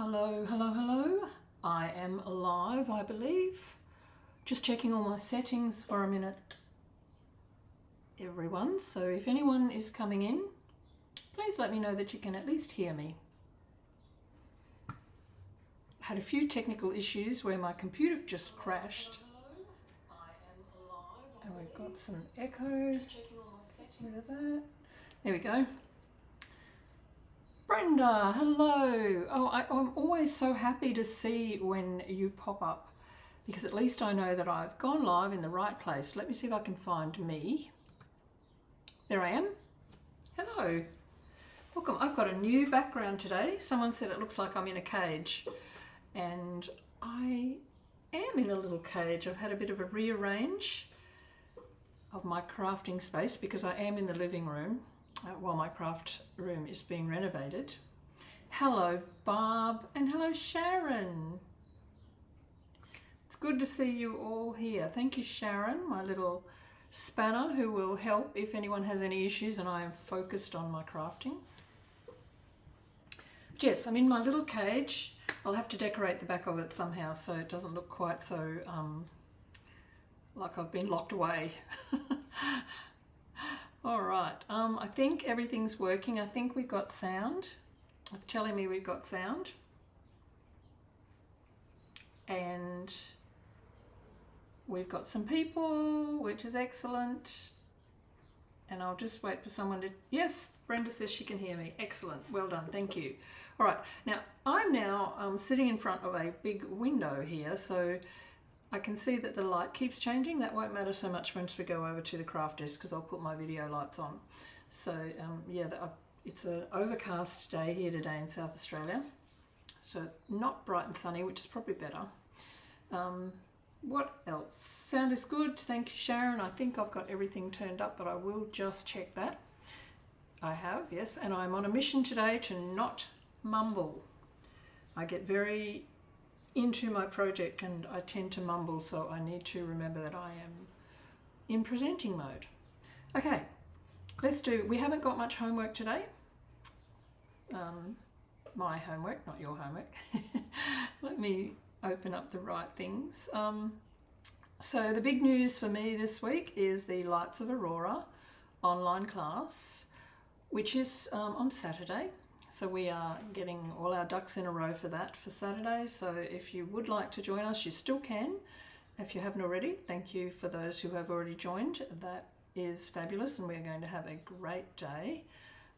Hello, hello, hello. I am live, I believe. Just checking all my settings for a minute, everyone. So if anyone is coming in, please let me know that you can at least hear me. Had a few technical issues where my computer just crashed. And we've got some echo. Just checking all my settings. Rid of that. There we go. Brenda, hello. Oh, I'm always so happy to see when you pop up because at least I know that I've gone live in the right place. Let me see if I can find me. There I am. Hello. Welcome. I've got a new background today. Someone said it looks like I'm in a cage, and I am in a little cage. I've had a bit of a rearrange of my crafting space because I am in the living room while my craft room is being renovated. Hello Barb, and hello Sharon. It's good to see you all here. Thank you Sharon, my little spanner who will help if anyone has any issues and I am focused on my crafting. But yes, I'm in my little cage. I'll have to decorate the back of it somehow so it doesn't look quite so like I've been locked away. All right, I think everything's working. I think we've got sound. It's telling me we've got sound. And we've got some people, which is excellent. And I'll just wait for someone to, yes, Brenda says she can hear me. Excellent, well done, thank you. All right, now I'm sitting in front of a big window here, so I can see that the light keeps changing. That won't matter so much once we go over to the craft desk because I'll put my video lights on. So yeah, it's an overcast day here today in South Australia. So not bright and sunny, which is probably better. What else? Sound is good. Thank you, Sharon. I think I've got everything turned up, but I will just check that. I have, yes. And I'm on a mission today to not mumble. I get very into my project and I tend to mumble, so I need to remember that I am in presenting mode. Okay, we haven't got much homework today. My homework, not your homework. Let me open up the right things. So the big news for me this week is the Lights of Aurora online class, which is on Saturday. So we are getting all our ducks in a row for that for Saturday. So if you would like to join us, you still can. If you haven't already, thank you for those who have already joined. That is fabulous and we're going to have a great day.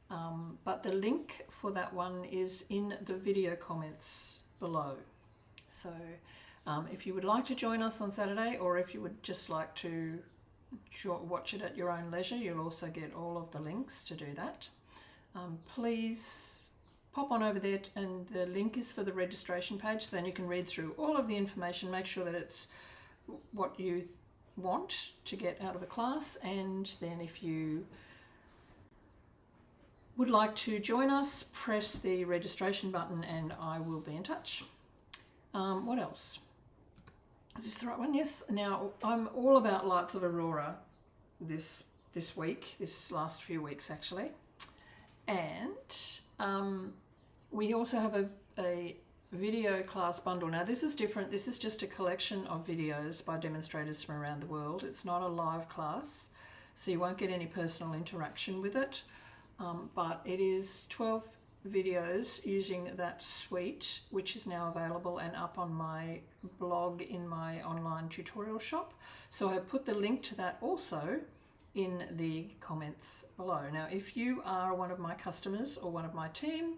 But the link for that one is in the video comments below. So if you would like to join us on Saturday, or if you would just like to watch it at your own leisure, you'll also get all of the links to do that. Please pop on over there, and the link is for the registration page, so then you can read through all of the information, make sure that it's what you want to get out of a class, and then if you would like to join us, press the registration button and I will be in touch. What else? Is this the right one? Yes. Now, I'm all about Lights of Aurora this week, this last few weeks actually. And we also have a video class bundle. Now this is different. This is just a collection of videos by demonstrators from around the world. It's not a live class, so you won't get any personal interaction with it. But it is 12 videos using that suite, which is now available and up on my blog in my online tutorial shop. So I put the link to that also in the comments below. Now if you are one of my customers or one of my team,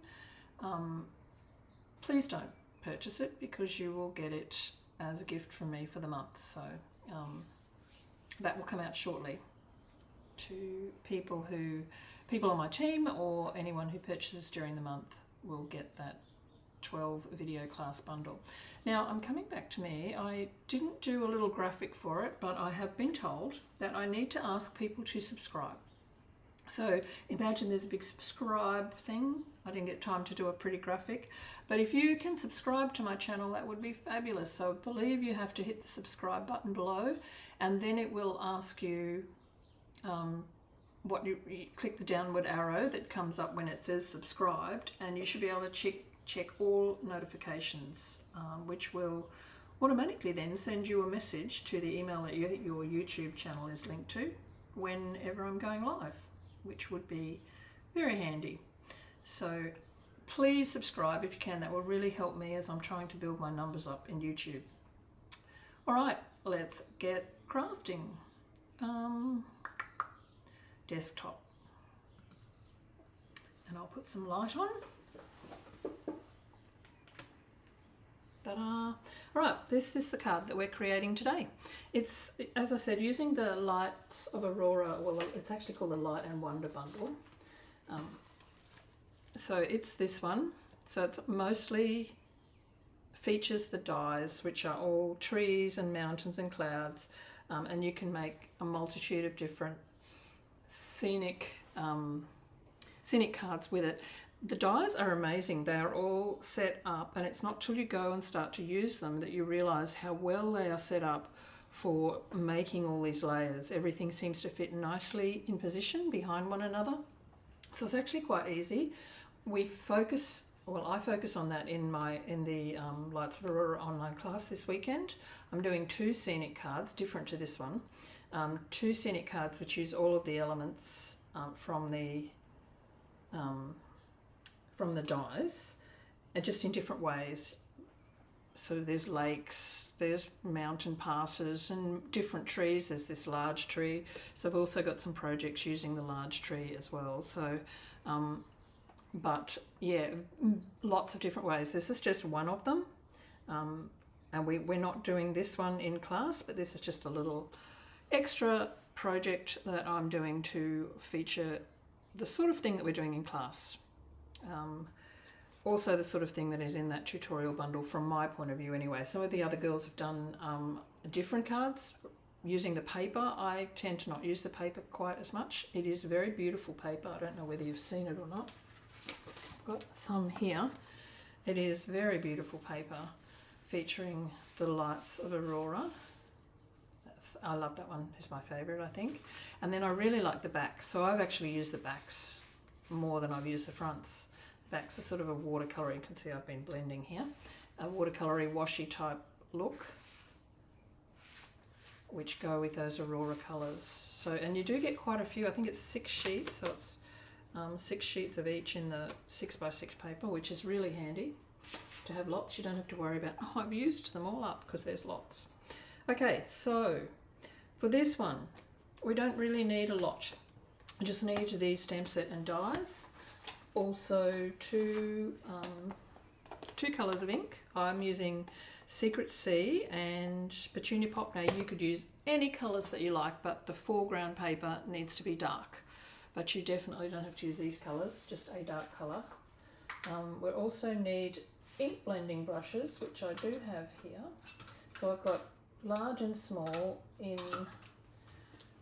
please don't purchase it because you will get it as a gift from me for the month. So that will come out shortly to people on my team, or anyone who purchases during the month will get that 12 video class bundle. Now I'm coming back to me. I didn't do a little graphic for it, but I have been told that I need to ask people to subscribe. So imagine there's a big subscribe thing. I didn't get time to do a pretty graphic, but if you can subscribe to my channel, that would be fabulous. So I believe you have to hit the subscribe button below, and then it will ask you you click the downward arrow that comes up when it says subscribed, and you should be able to check all notifications, which will automatically then send you a message to the email that your YouTube channel is linked to whenever I'm going live, which would be very handy. So please subscribe if you can. That will really help me as I'm trying to build my numbers up in YouTube. All right, let's get crafting. Desktop. And I'll put some light on. Ta-da! Right, this is the card that we're creating today. It's, as I said, using the Lights of Aurora. Well, it's actually called the Light and Wonder bundle. So it's this one. So it's mostly features the dies, which are all trees and mountains and clouds, and you can make a multitude of different scenic cards with it. The dies are amazing. They are all set up, and it's not till you go and start to use them that you realize how well they are set up for making all these layers. Everything seems to fit nicely in position behind one another. So it's actually quite easy. I focus on that in the Lights of Aurora online class this weekend. I'm doing 2 scenic cards, different to this one. 2 scenic cards which use all of the elements from the dies, and just in different ways. So there's lakes, there's mountain passes and different trees. There's this large tree. So I've also got some projects using the large tree as well. So, but yeah, lots of different ways. This is just one of them. And we're not doing this one in class, but this is just a little extra project that I'm doing to feature the sort of thing that we're doing in class. Also the sort of thing that is in that tutorial bundle from my point of view anyway. Some of the other girls have done different cards using the paper. I tend to not use the paper quite as much. It is very beautiful paper. I don't know whether you've seen it or not. I've got some here. It is very beautiful paper featuring the Lights of Aurora. I love that one. It's my favourite, I think. And then I really like the backs. So I've actually used the backs more than I've used the fronts. The backs are sort of a watercolour. You can see I've been blending here. A watercolour washy type look, which go with those Aurora colours. So, and you do get quite a few. I think it's 6 sheets. So it's 6 sheets of each in the 6x6 paper, which is really handy to have lots. You don't have to worry about, oh, I've used them all up, because there's lots. Okay, so for this one, we don't really need a lot. I just need these stamp set and dies. Also two colours of ink. I'm using Secret Sea and Petunia Pop. Now you could use any colours that you like, but the foreground paper needs to be dark. But you definitely don't have to use these colours, just a dark colour. We also need ink blending brushes, which I do have here. So I've got large and small in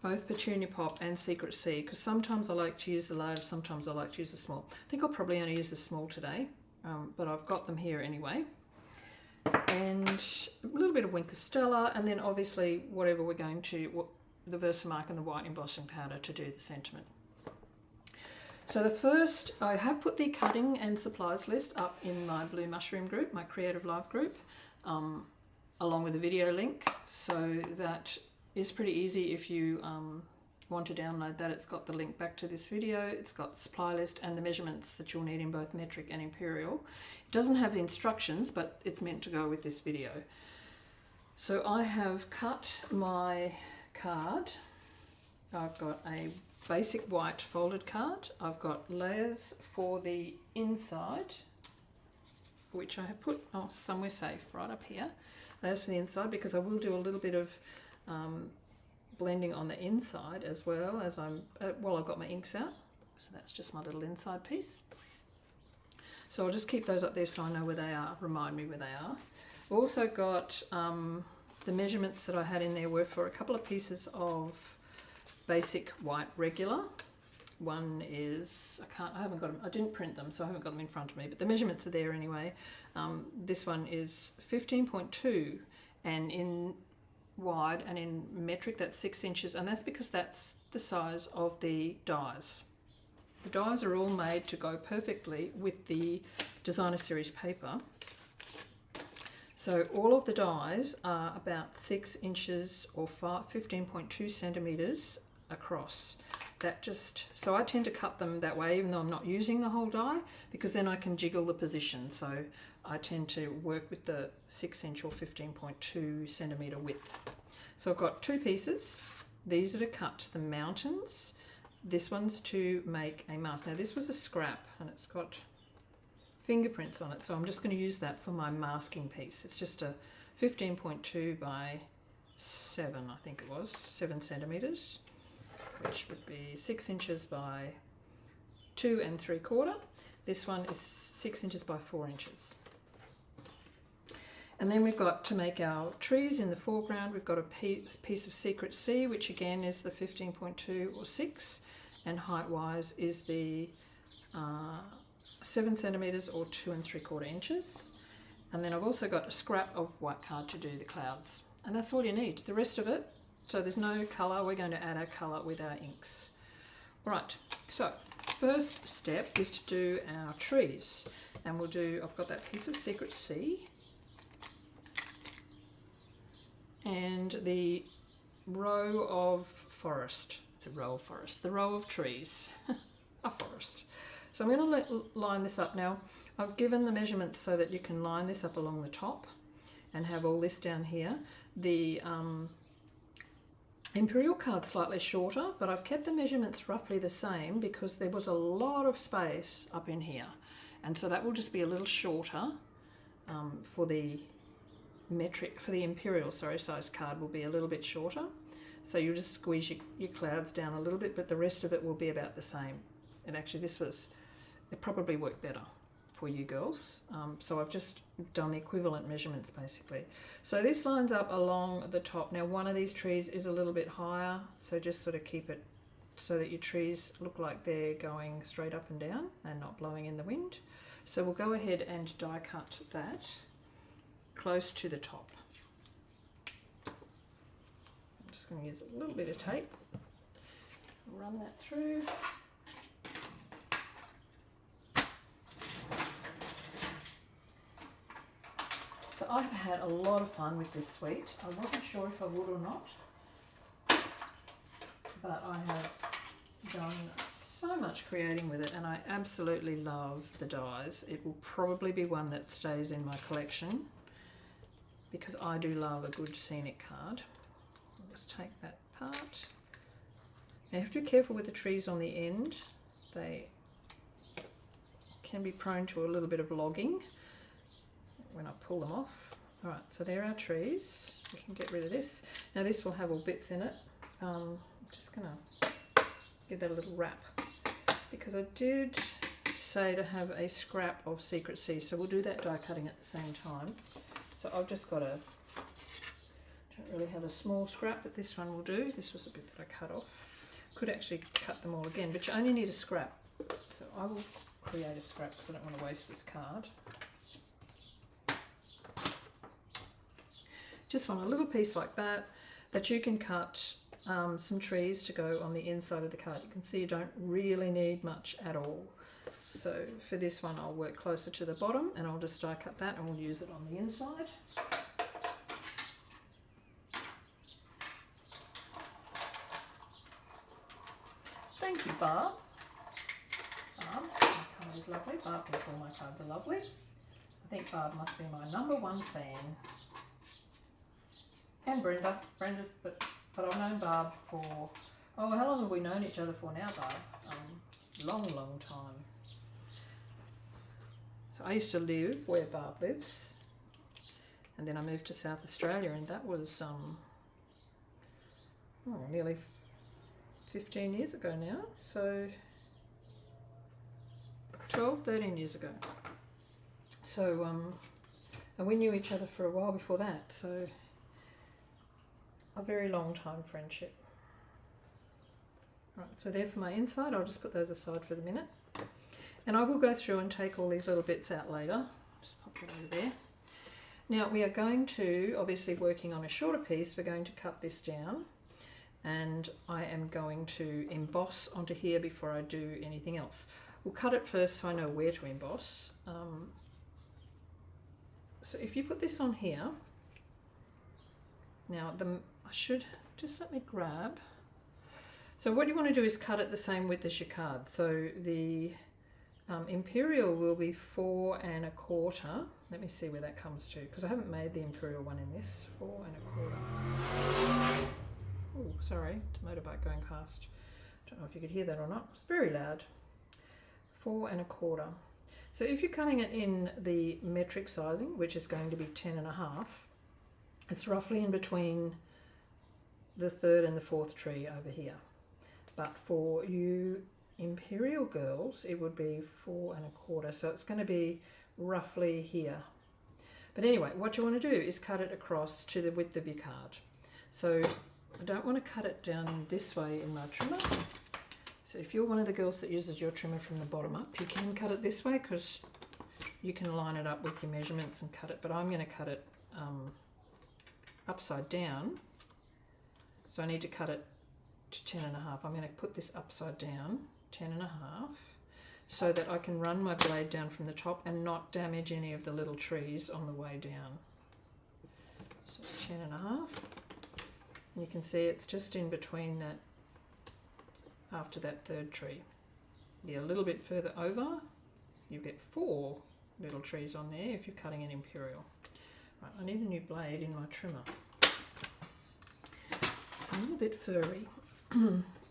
both Petunia Pop and Secret Sea, because sometimes I like to use the large, sometimes I like to use the small. I think I'll probably only use the small today, but I've got them here anyway. And a little bit of Wink Stella, and then obviously whatever we're going to, the Versamark and the white embossing powder to do the sentiment. So the first, I have put the cutting and supplies list up in my Blue Mushroom group, my Creative Live group, along with the video link. So that is pretty easy if you want to download that. It's got the link back to this video, it's got the supply list and the measurements that you'll need in both metric and imperial. It doesn't have the instructions, but it's meant to go with this video. So I have cut my card. I've got a basic white folded card. I've got layers for the inside, which I have put somewhere safe right up here. Layers for the inside, because I will do a little bit of blending on the inside as well as I've got my inks out. So that's just my little inside piece. So I'll just keep those up there so I know where they are, remind me where they are. I've also got the measurements that I had in there were for a couple of pieces of basic white regular. One is, I haven't got them, I didn't print them, so I haven't got them in front of me, but the measurements are there anyway. This one is 15.2, and in wide, and in metric that's 6 inches, and that's because that's the size of the dies. the dies are all made to go perfectly with the designer series paper. So all of the dies are about 6 inches or 15.2 centimeters across. So I tend to cut them that way, even though I'm not using the whole die, because then I can jiggle the position. So I tend to work with the 6 inch or 15.2 centimeter width. So I've got 2 pieces. These are to cut the mountains. This one's to make a mask. Now this was a scrap and it's got fingerprints on it, so I'm just going to use that for my masking piece. It's just a 15.2 by 7, I think it was, 7 centimeters, which would be 6 inches by 2 3/4. This one is 6 inches by 4 inches. And then we've got to make our trees in the foreground. We've got a piece of Secret Sea, which again is the 15.2 or 6, and height-wise is the 7 centimeters or 2 3/4 inches. And then I've also got a scrap of white card to do the clouds. And that's all you need. The rest of it, so there's no colour. We're going to add our colour with our inks. Right, so first step is to do our trees. And I've got that piece of Secret Sea. And the row of forest, the row of trees, a forest. So I'm going to line this up now. I've given the measurements so that you can line this up along the top and have all this down here. The imperial card's slightly shorter, but I've kept the measurements roughly the same because there was a lot of space up in here. And so that will just be a little shorter for the imperial size card will be a little bit shorter. So you'll just squeeze your clouds down a little bit, but the rest of it will be about the same. And actually it probably worked better for you girls. So I've just done the equivalent measurements basically. So this lines up along the top. Now one of these trees is a little bit higher, so just sort of keep it so that your trees look like they're going straight up and down and not blowing in the wind. So we'll go ahead and die cut that close to the top. I'm just going to use a little bit of tape, run that through. So I've had a lot of fun with this suite. I wasn't sure if I would or not, but I have done so much creating with it and I absolutely love the dies. It will probably be one that stays in my collection because I do love a good scenic card. I'll just take that part. Now you have to be careful with the trees on the end. They can be prone to a little bit of logging when I pull them off. Alright, so there are our trees. We can get rid of this. Now this will have all bits in it. I'm just going to give that a little wrap because I did say to have a scrap of Secret Sea, so we'll do that die cutting at the same time. So I've just got don't really have a small scrap, but this one will do. This was a bit that I cut off. Could actually cut them all again, but you only need a scrap. So I will create a scrap because I don't want to waste this card. Just want a little piece like that you can cut some trees to go on the inside of the card. You can see you don't really need much at all. So for this one I'll work closer to the bottom and I'll just die cut that and we'll use it on the inside. Thank you, Barb. Barb, my card is lovely. Barb thinks all my cards are lovely. I think Barb must be my #1 fan. And Brenda's, but I've known Barb for, how long have we known each other for now, Barb? Long time. So I used to live where Barb lives, and then I moved to South Australia, and that was nearly 15 years ago now, so 13 years ago. So and we knew each other for a while before that, so a very long time friendship. Right, so there for my inside. I'll just put those aside for the minute. And I will go through and take all these little bits out later. Just pop it over there. Now we are going to, obviously working on a shorter piece, we're going to cut this down. and I am going to emboss onto here before I do anything else. We'll cut it first so I know where to emboss. So if you put this on here, now I should just let me grab. So what you want to do is cut it the same width as your card. So the Imperial will be 4 1/4. Let me see where that comes to, because I haven't made the Imperial one in this. 4 1/4. Oh, sorry, motorbike going past. Don't know if you could hear that or not. It's very loud. 4 1/4. So if you're cutting it in the metric sizing, which is going to be 10 1/2, it's roughly in between the 3rd and the 4th tree over here. But for you Imperial girls, it would be 4 1/4. So it's going to be roughly here. But anyway, what you want to do is cut it across to the width of your card. So I don't want to cut it down this way in my trimmer. So if you're one of the girls that uses your trimmer from the bottom up, you can cut it this way because you can line it up with your measurements and cut it. But I'm going to cut it upside down. So I need to cut it to 10 1/2. I'm going to put this upside down, 10 1/2, so that I can run my blade down from the top and not damage any of the little trees on the way down. So 10 1/2. You can see it's just in between that, after that 3rd tree. Yeah, a little bit further over, you get 4 little trees on there if you're cutting an Imperial. Right, I need a new blade in my trimmer. It's a little bit furry.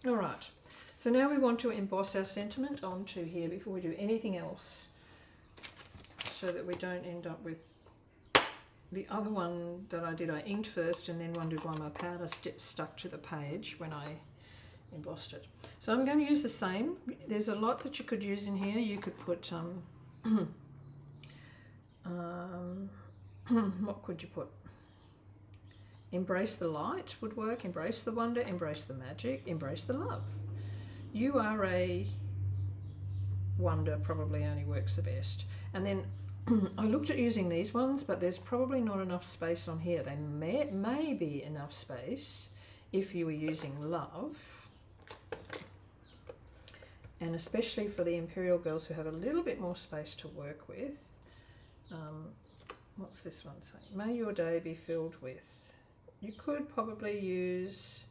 All right, so now we want to emboss our sentiment onto here before we do anything else, so that we don't end up with the other one that I did. I inked first and then wondered why my powder stuck to the page when I embossed it. So I'm going to use the same. There's a lot that you could use in here. You could put what could you put? Embrace the light would work. Embrace the wonder, embrace the magic, embrace the love. You are a wonder probably only works the best. And then I looked at using these ones, but there's probably not enough space on here. There may be enough space if you were using love, and especially for the Imperial girls who have a little bit more space to work with. What's this one saying? May your day be filled with. You could probably use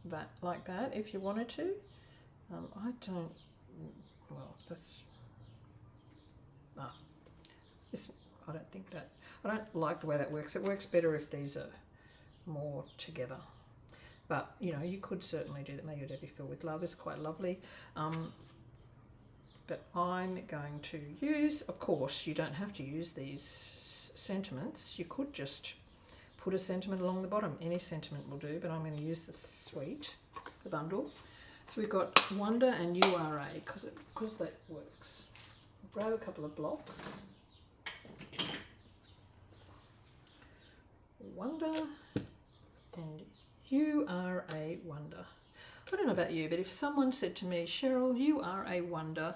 that like that if you wanted to. I don't, well, that's, I don't think that, I don't like the way that works. It works better if these are more together. But, you know, you could certainly do that. May your day be filled with love is quite lovely. But I'm going to use, of course, you don't have to use these sentiments. You could just put a sentiment along the bottom. Any sentiment will do, but I'm going to use the suite, the bundle. So we've got Wonder and URA, because that works. I'll grab a couple of blocks. Wonder and you are a wonder. I don't know about you, but if someone said to me, Cheryl, you are a wonder,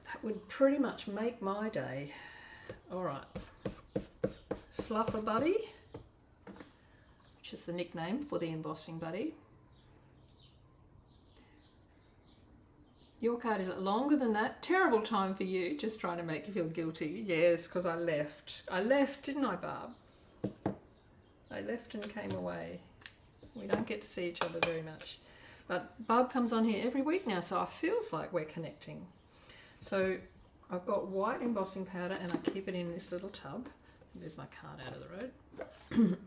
that would pretty much make my day. All right. Fluffer Buddy, which is the nickname for the embossing buddy. Your card is longer than that. Terrible time for you, just trying to make you feel guilty. Yes, because I left. I left, didn't I, Barb? I left and came away. We don't get to see each other very much. But Barb comes on here every week now, so it feels like we're connecting. So I've got white embossing powder and I keep it in this little tub. Move my card out of the road.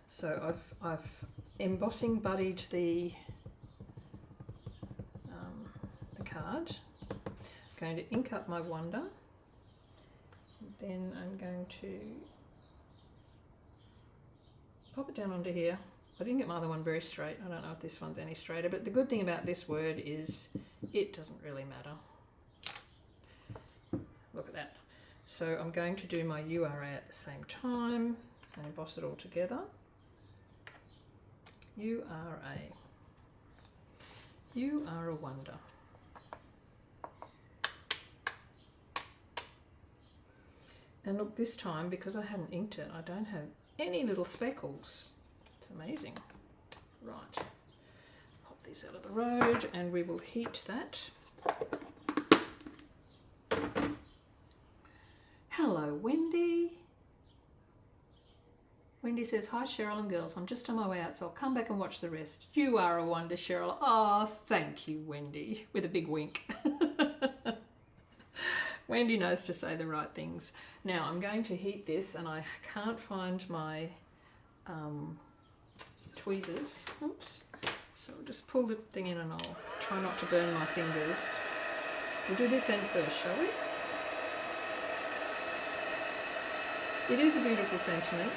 So I've embossing buddied the card. I'm going to ink up my wonder. Then I'm going to pop it down onto here. I didn't get my other one very straight. I don't know if this one's any straighter, but the good thing about this word is it doesn't really matter. Look at that. So I'm going to do my URA at the same time and emboss it all together. URA. You are a wonder. And look, this time, because I hadn't inked it, I don't have any little speckles. It's amazing. Right, pop these out of the road and we will heat that. Hello, Wendy. Wendy says, hi Cheryl and girls, I'm just on my way out, so I'll come back and watch the rest. You are a wonder, Cheryl. Oh, thank you, Wendy, with a big wink. Wendy knows to say the right things. Now I'm going to heat this and I can't find my tweezers. Oops. So I'll just pull the thing in and I'll try not to burn my fingers. We'll do this end first, shall we? It is a beautiful sentiment.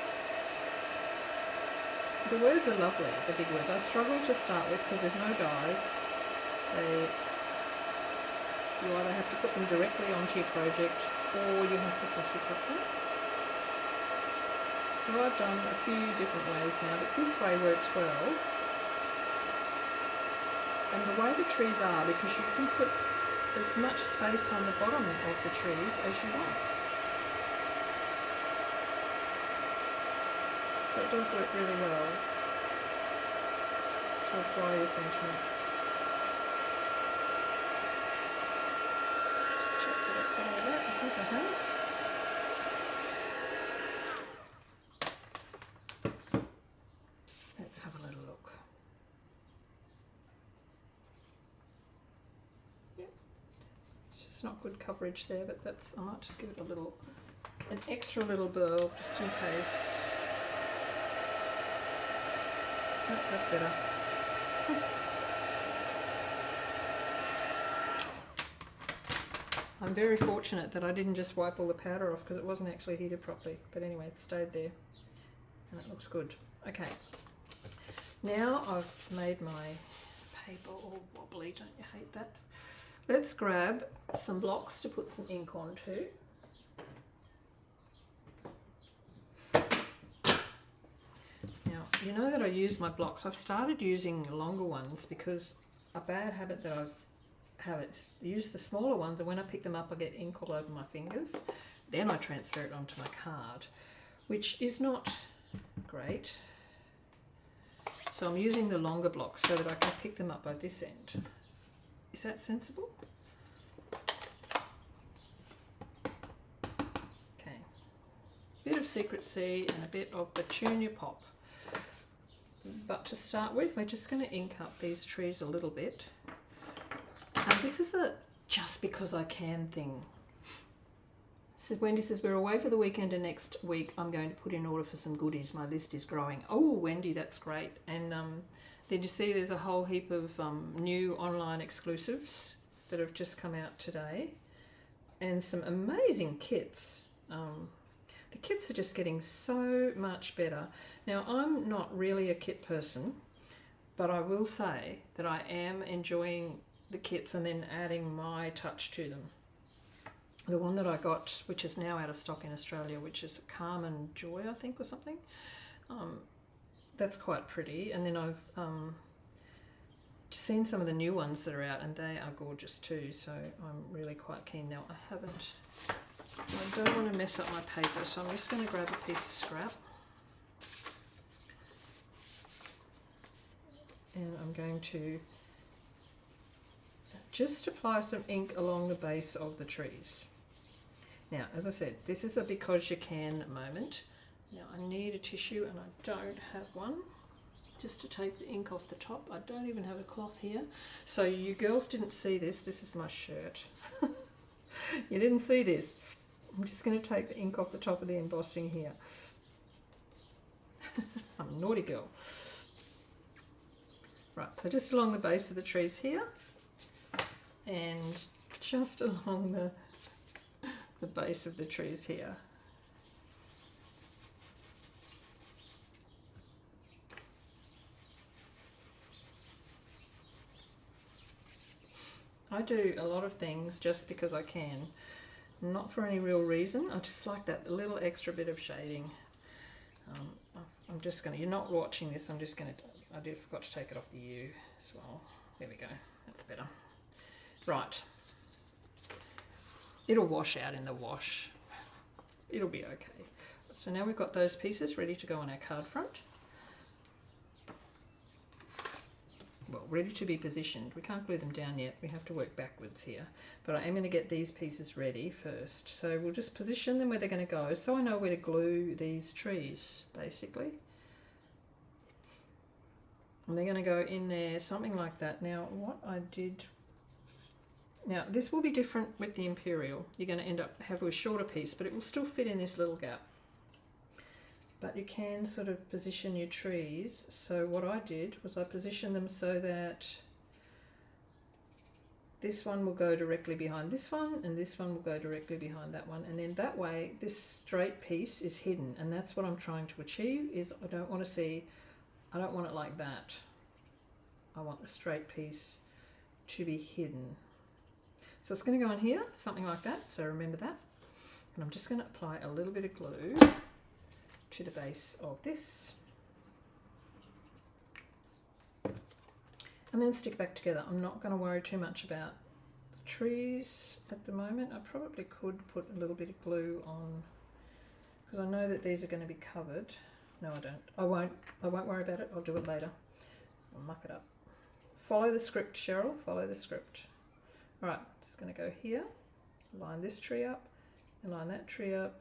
The words are lovely, the big words. I struggle to start with because there's no dies. You either have to put them directly onto your project or you have to fussy cut them. So I've done a few different ways now, but this way works well. And the way the trees are, because you can put as much space on the bottom of the trees as you want. So it does work really well to apply your sentiment. Just check that I've got all that. I think I have. Let's have a little look. Yeah. It's just not good coverage there, but that's, I might just give it a little, an extra little burl just in case. Oh, that's better. I'm very fortunate that I didn't just wipe all the powder off because it wasn't actually heated properly. But anyway, it stayed there and it looks good. Okay, now I've made my paper all wobbly, don't you hate that? Let's grab some blocks to put some ink onto. You know that I use my blocks. I've started using longer ones because a bad habit that I've is use the smaller ones, and when I pick them up I get ink all over my fingers. Then I transfer it onto my card, which is not great. So I'm using the longer blocks so that I can pick them up by this end. Is that sensible? Okay. Bit of secrecy and a bit of Petunia Pop. But to start with, we're just going to ink up these trees a little bit. And this is a just because I can thing. So Wendy says, we're away for the weekend and next week I'm going to put in order for some goodies. My list is growing. Oh, Wendy, that's great. And then you see there's a whole heap of new online exclusives that have just come out today. And some amazing kits. The kits are just getting so much better. Now, I'm not really a kit person, but I will say that I am enjoying the kits and then adding my touch to them. The one that I got, which is now out of stock in Australia, which is Calm and Joy, I think, or something. That's quite pretty. And then I've seen some of the new ones that are out, and they are gorgeous too. So I'm really quite keen. Now, I don't want to mess up my paper, so I'm just going to grab a piece of scrap. And I'm going to just apply some ink along the base of the trees. Now, as I said, this is a because you can moment. Now, I need a tissue and I don't have one. Just to take the ink off the top. I don't even have a cloth here. So you girls didn't see this. This is my shirt. You didn't see this. I'm just going to take the ink off the top of the embossing here. I'm a naughty girl. Right, so just along the base of the trees here, and just along the base of the trees here. I do a lot of things just because I can. Not for any real reason. I just like that little extra bit of shading. I'm just going to, you're not watching this, I'm just going to, I forgot to take it off the U as well. There we go, that's better. Right. It'll wash out in the wash. It'll be okay. So now we've got those pieces ready to go on our card front. Well, ready to be positioned. We can't glue them down yet. We have to work backwards here. But I am going to get these pieces ready first. So we'll just position them where they're going to go so I know where to glue these trees, basically. And they're going to go in there, something like that. Now, what I did... Now, this will be different with the Imperial. You're going to end up having a shorter piece, but it will still fit in this little gap. But you can sort of position your trees. So what I did was I positioned them so that this one will go directly behind this one, and this one will go directly behind that one. And then that way, this straight piece is hidden. And that's what I'm trying to achieve, is I don't want it like that. I want the straight piece to be hidden. So it's going to go on here, something like that. So remember that. And I'm just going to apply a little bit of glue to the base of this. And then stick it back together. I'm not going to worry too much about the trees at the moment. I probably could put a little bit of glue on, because I know that these are going to be covered. No, I don't. I won't worry about it. I'll do it later. I'll muck it up. Follow the script, Cheryl. Follow the script. All right, just going to go here, line this tree up, and line that tree up.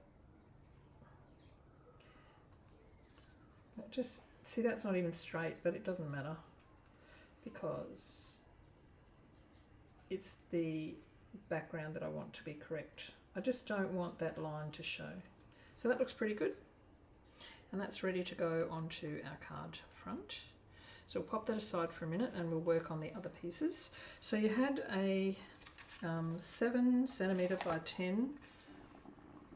Just see, that's not even straight, but it doesn't matter because it's the background that I want to be correct. I just don't want that line to show. So that looks pretty good. And that's ready to go onto our card front. So we'll pop that aside for a minute and we'll work on the other pieces. So you had a 7 centimetre by 10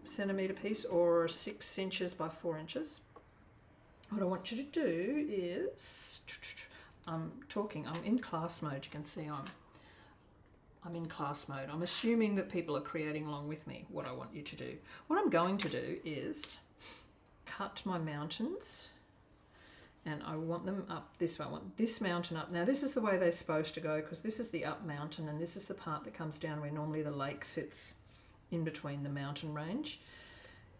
centimetre piece, or 6 inches by 4 inches. What I want you to do is, I'm in class mode. You can see I'm in class mode. I'm assuming that people are creating along with me what I want you to do. What I'm going to do is cut my mountains, and I want them up this way. I want this mountain up. Now this is the way they're supposed to go, because this is the up mountain and this is the part that comes down where normally the lake sits in between the mountain range.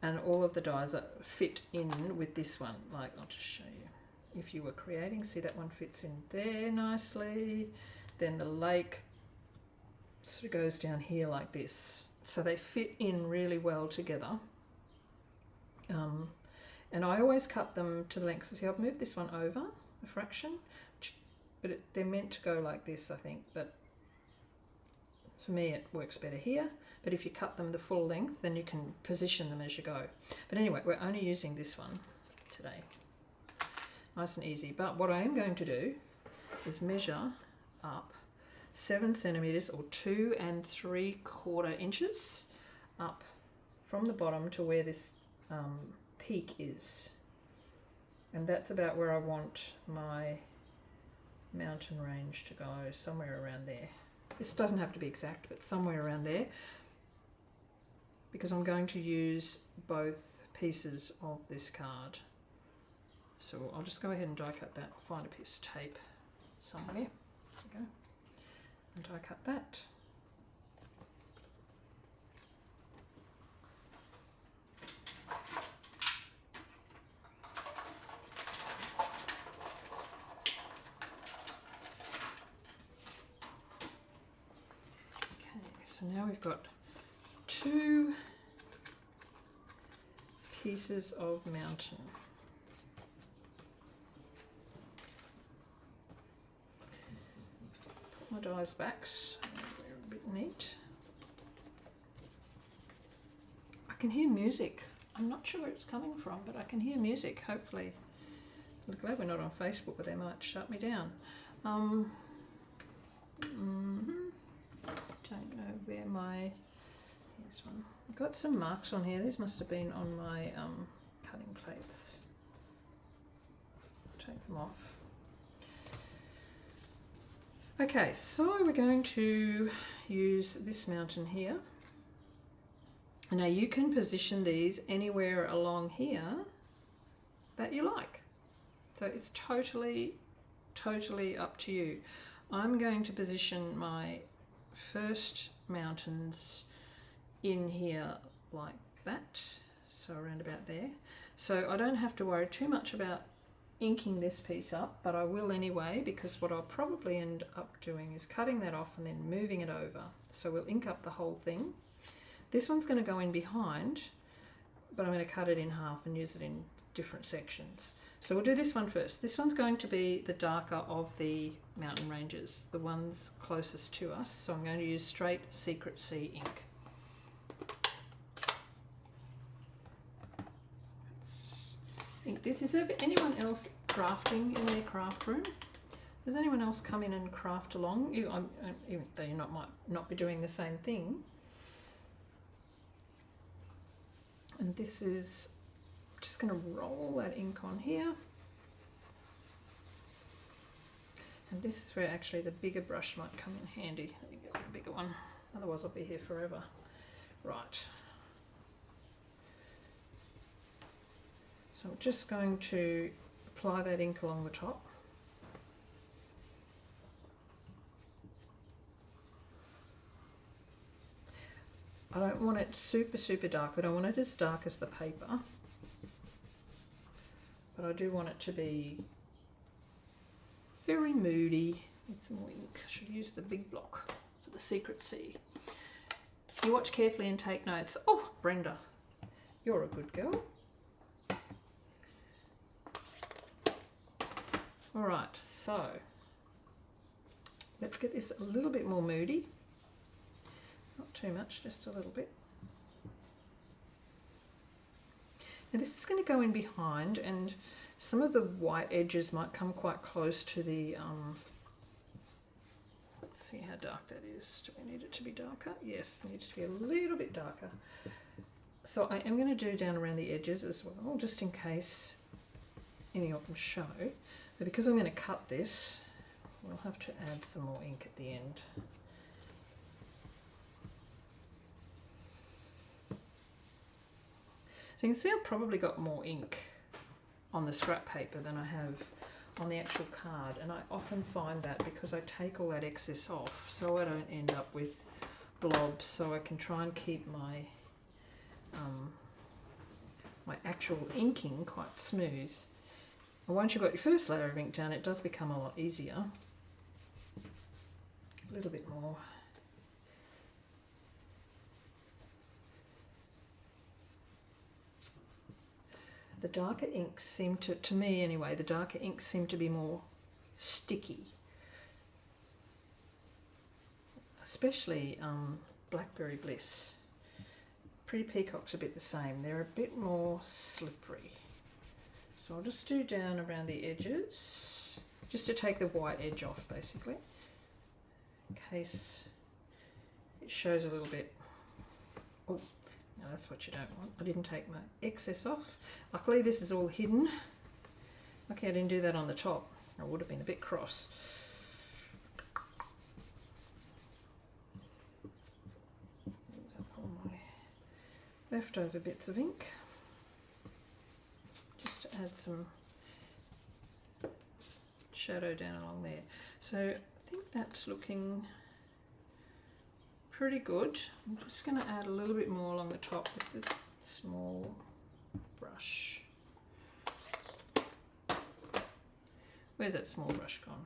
And all of the dies are fit in with this one. Like, I'll just show you. If you were creating, see that one fits in there nicely. Then the lake sort of goes down here like this. So they fit in really well together. And I always cut them to the length. So see, I've moved this one over a fraction, but they're meant to go like this, I think. But for me, it works better here. But if you cut them the full length, then you can position them as you go. But anyway, we're only using this one today. Nice and easy. But what I am going to do is measure up 7 centimetres or 2 3/4 inches up from the bottom to where this peak is. And that's about where I want my mountain range to go, somewhere around there. This doesn't have to be exact, but somewhere around there, because I'm going to use both pieces of this card. So I'll just go ahead and die cut that. I'll find a piece of tape somewhere. There we go. And die cut that. So now we've got 2 pieces of mountain. My die's back, so they're a bit neat. I can hear music. I'm not sure where it's coming from, but I can hear music, hopefully. I'm glad we're not on Facebook, or they might shut me down. Don't know where my, here's one. I've got some marks on here. These must have been on my cutting plates. Take them off. Okay, so we're going to use this mountain here. Now you can position these anywhere along here that you like. So it's totally up to you. I'm going to position my first mountains in here like that. so around about there. So I don't have to worry too much about inking this piece up, but I will anyway, because what I'll probably end up doing is cutting that off and then moving it over. So we'll ink up the whole thing. This one's going to go in behind, but I'm going to cut it in half and use it in different sections. So we'll do this one first. This one's going to be the darker of the mountain ranges, the ones closest to us. So I'm going to use straight Secret Sea ink. This is there anyone else crafting in their craft room? Does anyone else come in and craft along? Even though you might not be doing the same thing. And this is just going to roll that ink on here. And this is where actually the bigger brush might come in handy. Let me get the bigger one, otherwise I'll be here forever. Right. So I'm just going to apply that ink along the top. I don't want it super dark. I don't want it as dark as the paper. But I do want it to be very moody. Need some more ink. I should use the big block for the Secret Sea. You watch carefully and take notes. Oh, Brenda, you're a good girl. All right, so let's get this a little bit more moody. Not too much, just a little bit. Now this is going to go in behind, and some of the white edges might come quite close to the, let's see how dark that is. Do we need it to be darker? Yes, it needs to be a little bit darker. So I am going to do down around the edges as well, just in case any of them show. But because I'm going to cut this, we'll have to add some more ink at the end. So you can see I've probably got more ink on the scrap paper than I have on the actual card, and I often find that because I take all that excess off so I don't end up with blobs, so I can try and keep my my actual inking quite smooth. And once you've got your first layer of ink down, it does become a lot easier. A little bit more. The darker inks seem to me anyway, the darker inks seem to be more sticky. Especially Blackberry Bliss. Pretty Peacock's a bit the same. They're a bit more slippery. So I'll just do down around the edges, just to take the white edge off basically, in case it shows a little bit. Oh, no, that's what you don't want. I didn't take my excess off. Luckily this is all hidden. Lucky I didn't do that on the top. I would have been a bit cross. Use up all my leftover bits of ink. Just to add some shadow down along there. So I think that's looking pretty good. I'm just going to add a little bit more along the top with this small brush. Where's that small brush gone?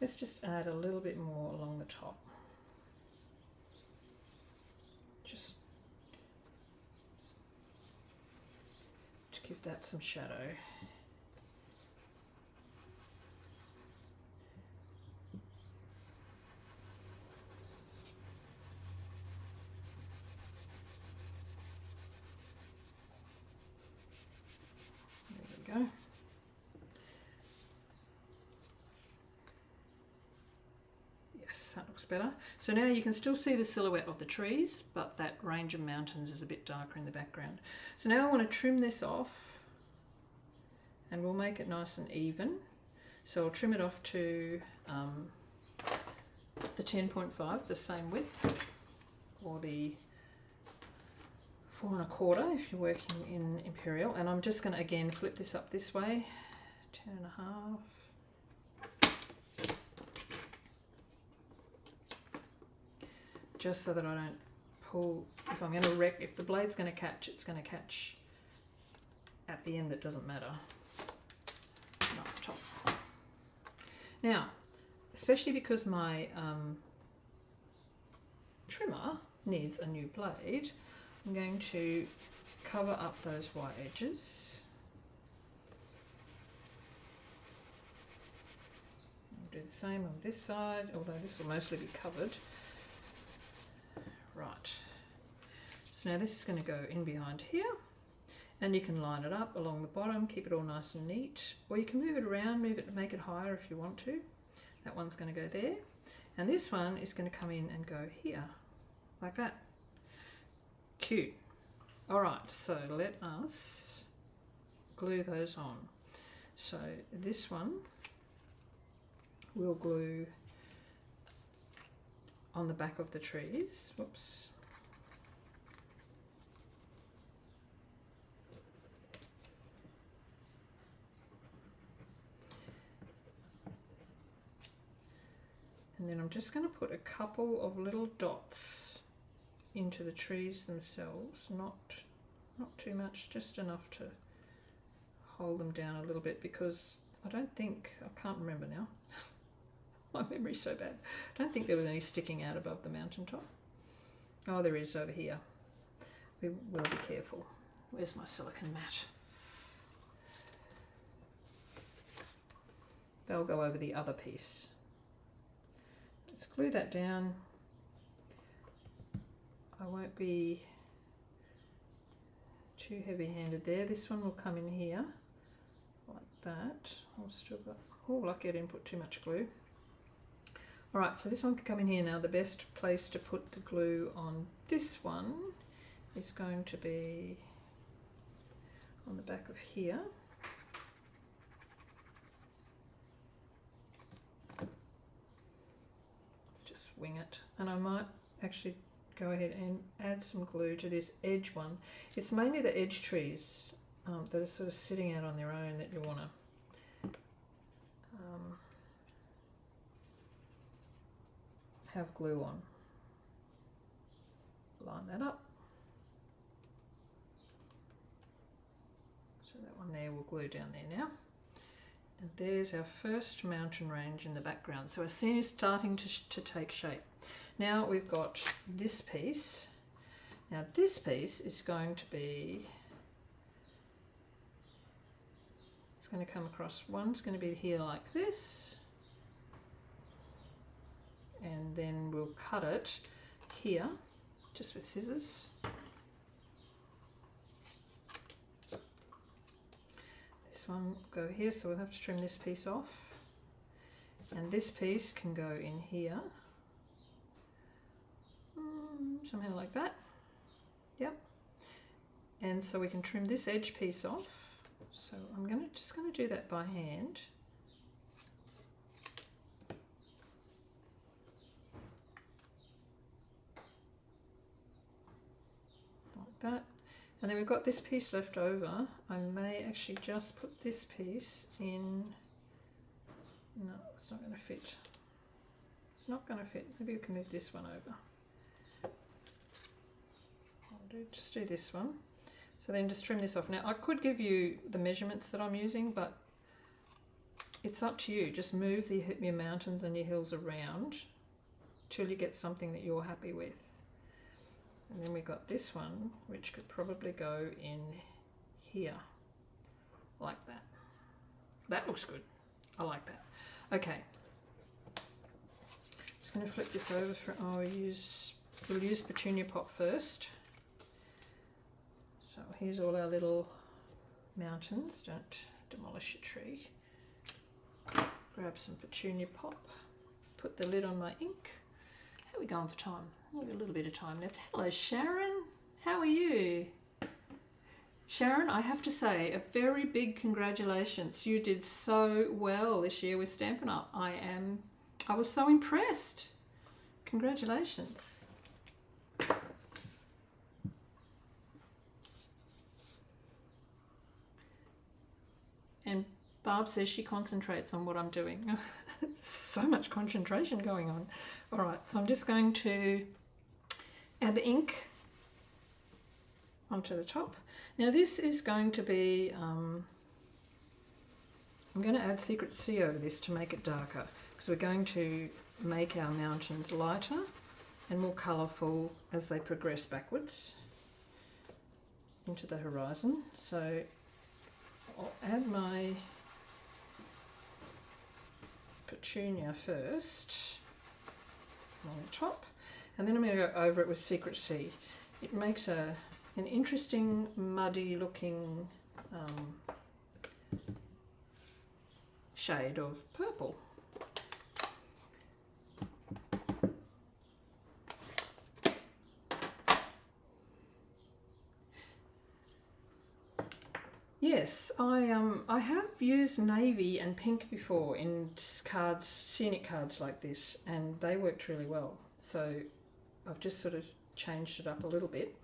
Let's just add a little bit more along the top. Just to give that some shadow. There we go. Yes, that looks better. So now you can still see the silhouette of the trees, but that range of mountains is a bit darker in the background. So now I want to trim this off, and we'll make it nice and even. So I'll trim it off to the 10.5, the same width, or the 4 1/4 if you're working in Imperial. And I'm just going to again flip this up this way, 10.5. Just so that I don't pull, if I'm going to wreck, if the blade's going to catch, it's going to catch at the end. That doesn't matter. Not the top. Now, especially because my trimmer needs a new blade, I'm going to cover up those white edges. I'll do the same on this side, although this will mostly be covered. Right, so now this is going to go in behind here, and you can line it up along the bottom, keep it all nice and neat, or you can move it around, move it, make it higher if you want to. That one's going to go there, and this one is going to come in and go here, like that. Cute. All right, so let us glue those on. So this one we'll glue on the back of the trees. Whoops. And then I'm just going to put a couple of little dots into the trees themselves, not too much, just enough to hold them down a little bit, because I can't remember now. My memory's so bad. I don't think there was any sticking out above the mountaintop. Oh, there is over here. We will be careful. Where's my silicone mat? They'll go over the other piece. Let's glue that down. I won't be too heavy-handed there. This one will come in here like that. I've still got, oh, lucky I didn't put too much glue. All right, so this one can come in here now. The best place to put the glue on this one is going to be on the back of here. Let's just wing it, and I might actually go ahead and add some glue to this edge one. It's mainly the edge trees that are sort of sitting out on their own that you want to have glue on. Line that up. So that one there will glue down there now. And there's our first mountain range in the background. So our scene is starting to take shape. Now we've got this piece. Now this piece is going to be, it's going to come across, one's going to be here like this, and then we'll cut it here just with scissors. This one will go here, so we'll have to trim this piece off, and this piece can go in here. Somehow like that. Yep. And so we can trim this edge piece off. So I'm just going to do that by hand. Like that. And then we've got this piece left over. I may actually just put this piece in. No, it's not going to fit. It's not going to fit. Maybe we can move this one over. Just do this one. So then just trim this off. Now I could give you the measurements that I'm using, but it's up to you. Just move your mountains and your hills around till you get something that you're happy with. And then we've got this one, which could probably go in here, like that. That looks good. I like that. Okay. Just going to flip this over for, we'll use Petunia Pot first. So here's all our little mountains. Don't demolish your tree. Grab some Petunia Pop. Put the lid on my ink. How are we going for time? We've got a little bit of time left. Hello Sharon, how are you? Sharon, I have to say a very big congratulations. You did so well this year with Stampin' Up. I was so impressed. Congratulations. And Barb says she concentrates on what I'm doing. So much concentration going on. All right, so I'm just going to add the ink onto the top. Now this is going to be, I'm going to add Secret Sea over this to make it darker, because we're going to make our mountains lighter and more colourful as they progress backwards into the horizon. So I'll add my petunia first on the top, and then I'm going to go over it with Secret Sea. It makes an interesting muddy looking shade of purple. Yes, I have used navy and pink before in cards, scenic cards like this, and they worked really well. So I've just sort of changed it up a little bit.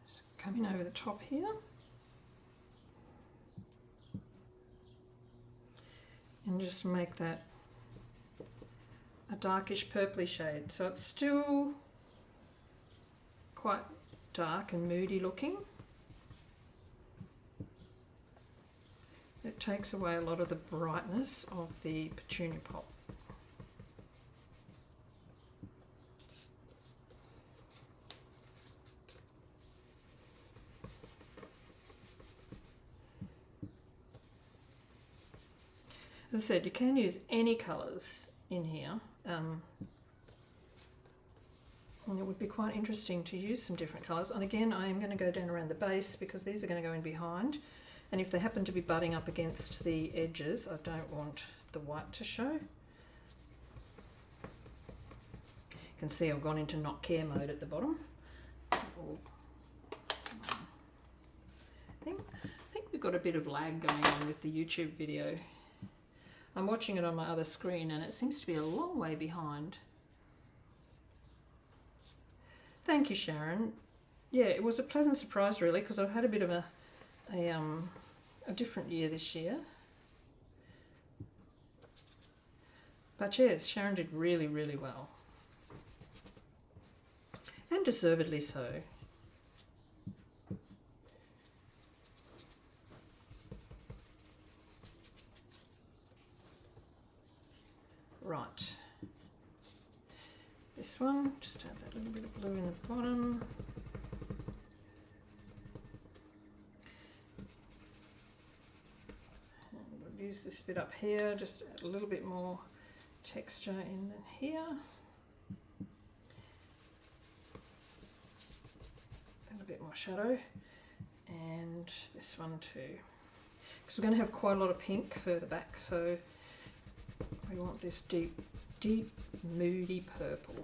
So coming over the top here. And just make that a darkish purpley shade. So it's still quite dark and moody looking. It takes away a lot of the brightness of the petunia pop. As I said, you can use any colours in here. And it would be quite interesting to use some different colours. And again, I am going to go down around the base because these are going to go in behind. And if they happen to be butting up against the edges, I don't want the white to show. You can see I've gone into not care mode at the bottom. I think we've got a bit of lag going on with the YouTube video. I'm watching it on my other screen and it seems to be a long way behind. Thank you, Sharon. Yeah, it was a pleasant surprise really, because I've had a bit of a different year this year. But yes, Sharon did really, really well. And deservedly so. Right. This one, just add that little bit of blue in the bottom. And we'll use this bit up here, just add a little bit more texture in here. And a bit more shadow. And this one too. Because we're going to have quite a lot of pink further back, so we want this deep, moody purple.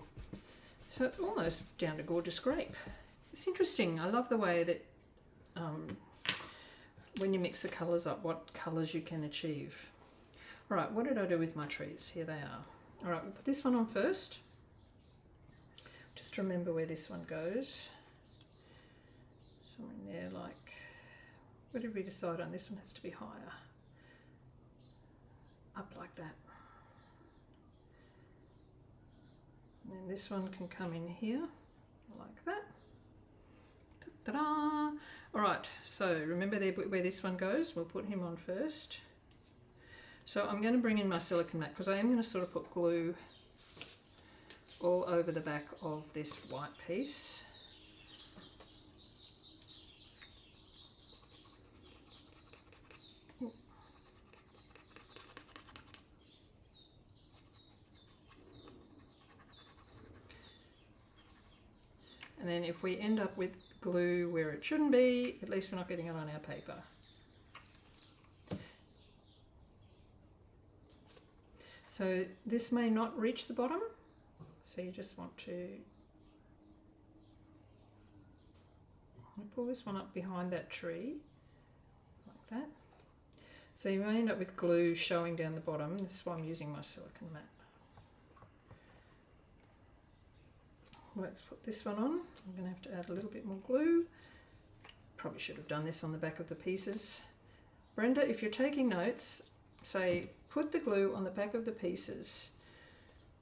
So it's almost down to gorgeous grape. It's interesting. I love the way that when you mix the colours up, what colours you can achieve. All right, what did I do with my trees? Here they are. All right, we'll put this one on first. Just remember where this one goes. Somewhere in there, like, where did we decide on? This one has to be higher. Up like that. And then this one can come in here, like that. Ta-da! All right, so remember there where this one goes? We'll put him on first. So I'm going to bring in my silicone mat because I am going to sort of put glue all over the back of this white piece. And then if we end up with glue where it shouldn't be, at least we're not getting it on our paper. So this may not reach the bottom, so you just want to pull this one up behind that tree, like that. So you may end up with glue showing down the bottom. This is why I'm using my silicone mat. Let's put this one on. I'm going to have to add a little bit more glue. Probably should have done this on the back of the pieces. Brenda, if you're taking notes, say put the glue on the back of the pieces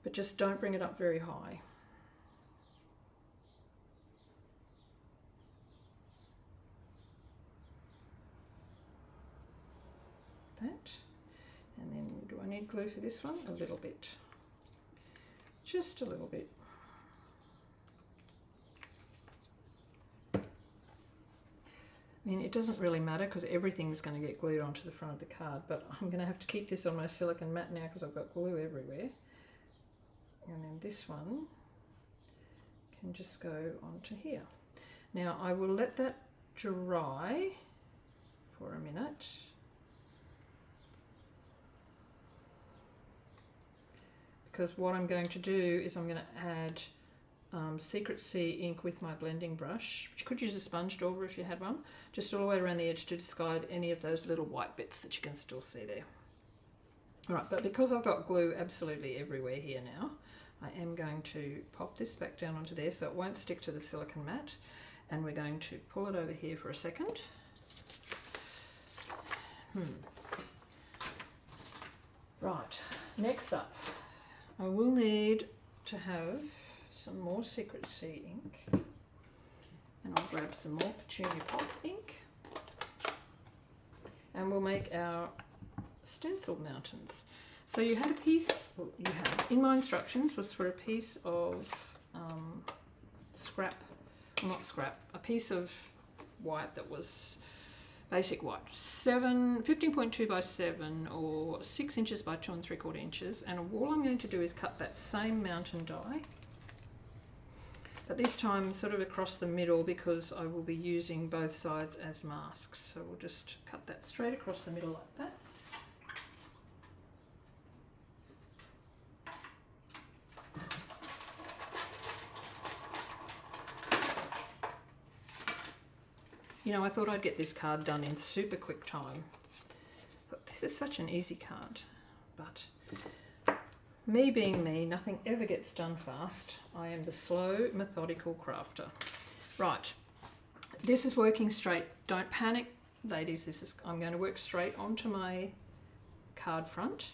but just don't bring it up very high. That. And then do I need glue for this one? A little bit. Just a little bit. I mean, it doesn't really matter because everything's going to get glued onto the front of the card, but I'm going to have to keep this on my silicone mat now because I've got glue everywhere. And then this one can just go onto here. Now I will let that dry for a minute. Because what I'm going to do is I'm going to add Secret Sea ink with my blending brush, which you could use a sponge dauber if you had one, just all the way around the edge to discard any of those little white bits that you can still see there. Alright, but because I've got glue absolutely everywhere here now, I am going to pop this back down onto there so it won't stick to the silicone mat, and we're going to pull it over here for a second. Right, next up, I will need to have some more Secret Sea ink, and I'll grab some more Petunia Pop ink, and we'll make our stencil mountains. So you had a piece, well, you had, in my instructions was for a piece of scrap, well, not scrap, a piece of white that was basic white, 15.2 by 7 or 6 inches by 2 3/4 inches, and all I'm going to do is cut that same mountain die, but this time sort of across the middle because I will be using both sides as masks. So we'll just cut that straight across the middle like that. You know, I thought I'd get this card done in super quick time. But this is such an easy card, but me being me, nothing ever gets done fast. I am the slow, methodical crafter. Right, this is working straight. Don't panic, ladies. I'm going to work straight onto my card front.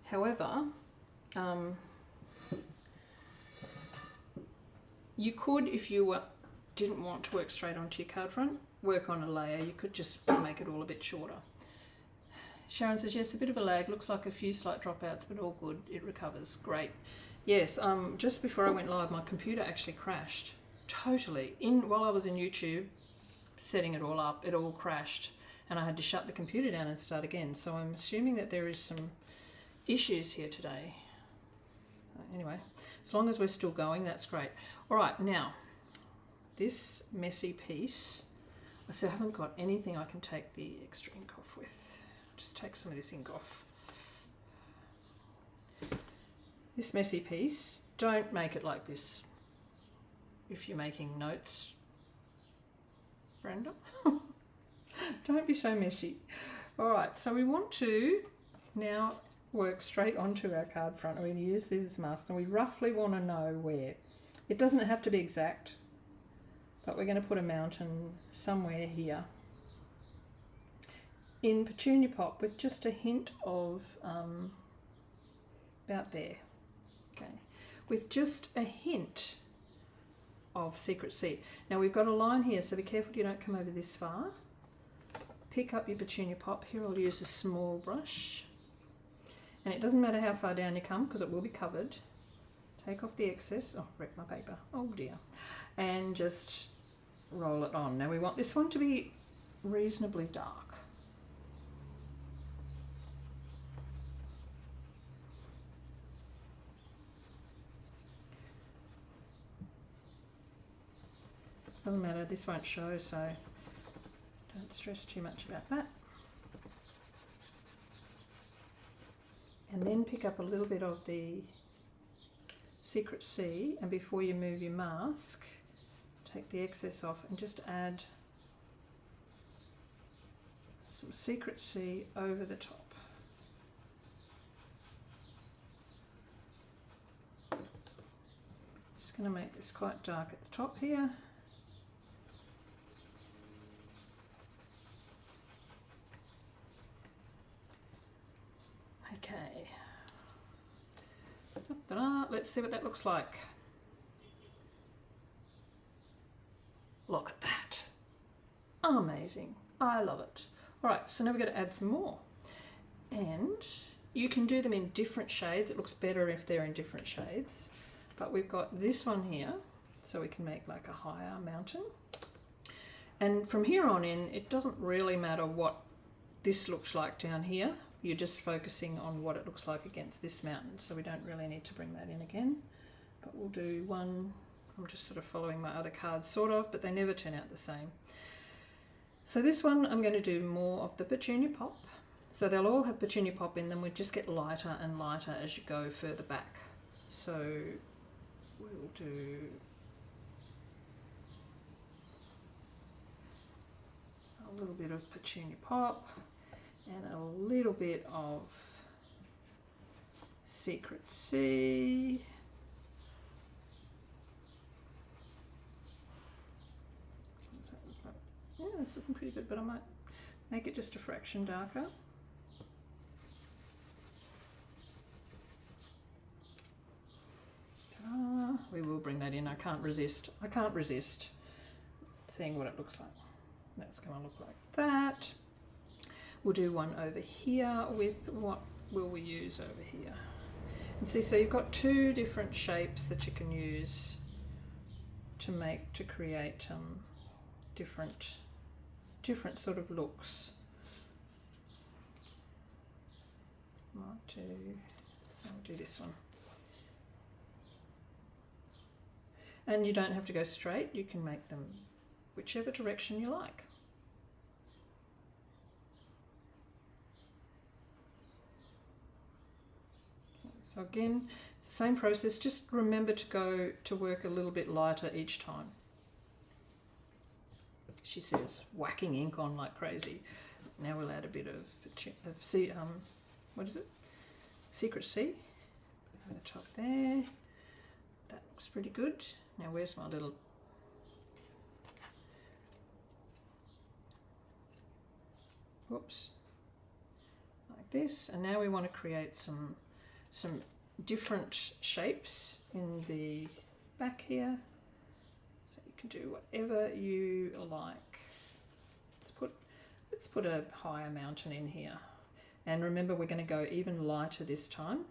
However, you could, if you didn't want to work straight onto your card front, work on a layer. You could just make it all a bit shorter. Sharon says, yes, a bit of a lag, looks like a few slight dropouts, but all good, it recovers. Great. Yes, just before I went live, my computer actually crashed totally. While I was in YouTube setting it all up, it all crashed and I had to shut the computer down and start again. So I'm assuming that there is some issues here today. Anyway, as long as we're still going, that's great. All right, now this messy piece, I still haven't got anything I can take the extra ink off with. Just take some of this ink off. This messy piece, don't make it like this if you're making notes, Brenda. Don't be so messy. All right, so we want to now work straight onto our card front. We're going to use this as mask, and we roughly want to know where. It doesn't have to be exact, but we're going to put a mountain somewhere here in Petunia Pop with just a hint of about there. Okay, with just a hint of Secret Sea. Now we've got a line here, so be careful you don't come over this far. Pick up your Petunia Pop. Here I'll use a small brush, and it doesn't matter how far down you come because it will be covered. Take off the excess. Oh, wreck my paper. Oh dear. And just roll it on. Now we want this one to be reasonably dark. Doesn't matter, this won't show, so don't stress too much about that. And then pick up a little bit of the Secret Sea, and before you move your mask, take the excess off and just add some Secret Sea over the top. Just going to make this quite dark at the top here. Okay. Ta-da! Let's see what that looks like. Look at that. Amazing. I love it. All right, so now we're going to add some more. And you can do them in different shades. It looks better if they're in different shades. But we've got this one here, so we can make like a higher mountain. And from here on in, it doesn't really matter what this looks like down here. You're just focusing on what it looks like against this mountain, so we don't really need to bring that in again. But we'll do one. I'm just sort of following my other cards, sort of, but they never turn out the same. So this one, I'm going to do more of the Petunia Pop. So they'll all have Petunia Pop in them. We just get lighter and lighter as you go further back. So we'll do a little bit of Petunia Pop and a little bit of Secret Sea. Yeah, it's looking pretty good, but I might make it just a fraction darker. We will bring that in. I can't resist seeing what it looks like. That's going to look like that. We'll do one over here with, what will we use over here? And see, so you've got two different shapes that you can use to create different sort of looks. I'll do this one. And you don't have to go straight, you can make them whichever direction you like. Okay, so again, it's the same process, just remember to go to work a little bit lighter each time. She says, whacking ink on like crazy. Now we'll add a bit of what is it? Secret Sea over the top there. That looks pretty good. Now where's my little... Whoops. Like this. And now we want to create some different shapes in the back here. So you can do whatever you like. Let's put a higher mountain in here. And remember, we're going to go even lighter this time.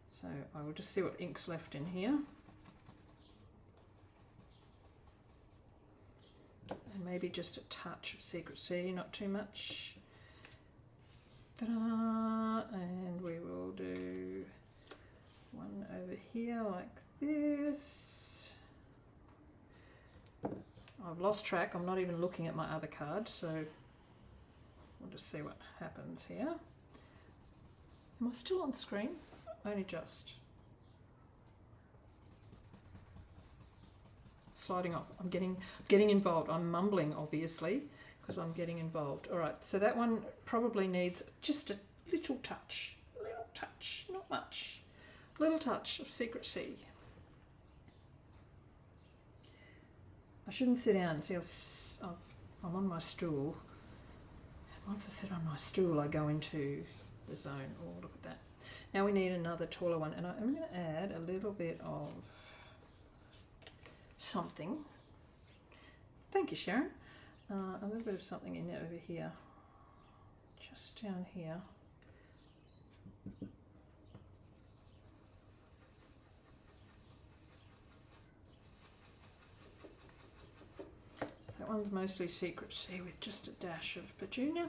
So I will just see what ink's left in here. And maybe just a touch of Secret Sea, not too much. Ta-da! And we will do one over here like this. I've lost track. I'm not even looking at my other card, so we'll just see what happens here. Am I still on screen? Only just. Sliding off. I'm getting involved. I'm mumbling, obviously, because I'm getting involved. All right, so that one probably needs just a little touch, not much. Little touch of Secret Sea. I shouldn't sit down. See, I'm on my stool. And once I sit on my stool, I go into the zone. Oh, look at that. Now we need another taller one, and I'm going to add a little bit of something. Thank you, Sharon. A little bit of something in over here, just down here. So that one's mostly Secret Sea with just a dash of Petunia.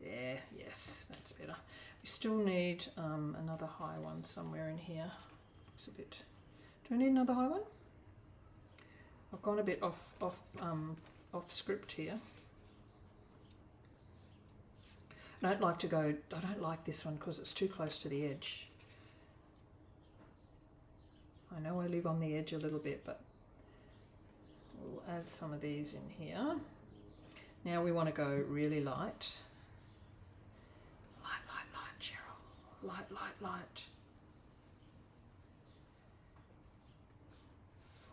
Yeah, yes, that's better. We still need another high one somewhere in here. It's a bit. Do I need another high one? I've gone a bit off script here. I don't like this one because it's too close to the edge. I know I live on the edge a little bit, but we'll add some of these in here. Now we want to go really light. Light, Cheryl. Light.